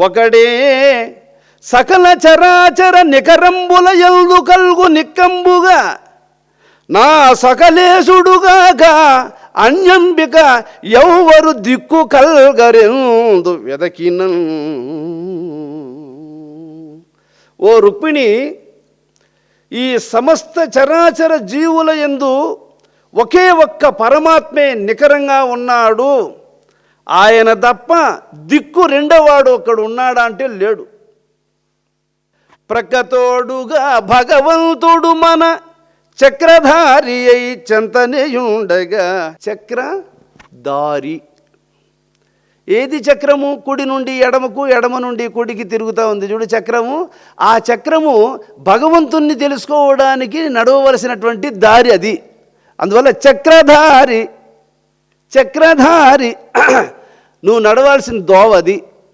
ఒకడే సకల చరాచర నికరంబుల యందు కల్గు నిక్కంబుగా నా సకలేశుడుగాక అన్యంబిక ఎవ్వరు దిక్కు కల్గరెందు వెదకిన. ఓ రుక్మిణి, ఈ సమస్త చరాచర జీవుల యందు ఒకే ఒక్క పరమాత్మే నికరంగా ఉన్నాడు. ఆయన తప్ప దిక్కు రెండోవాడు ఒక్కడు ఉన్నాడా అంటే లేడు. ప్రక్కతోడుగా భగవంతుడు మన చక్రధారి అయి చెంతనేయుండగా. చక్రధారి ఏది చక్రము? కుడి నుండి ఎడమకు, ఎడమ నుండి కుడికి తిరుగుతూ ఉంది చూడు చక్రము. ఆ చక్రము భగవంతుణ్ణి తెలుసుకోవడానికి నడవవలసినటువంటి దారి అది. అందువల్ల చక్రధారి, చక్రధారి నువ్వు నడవాల్సిన దోవ అది.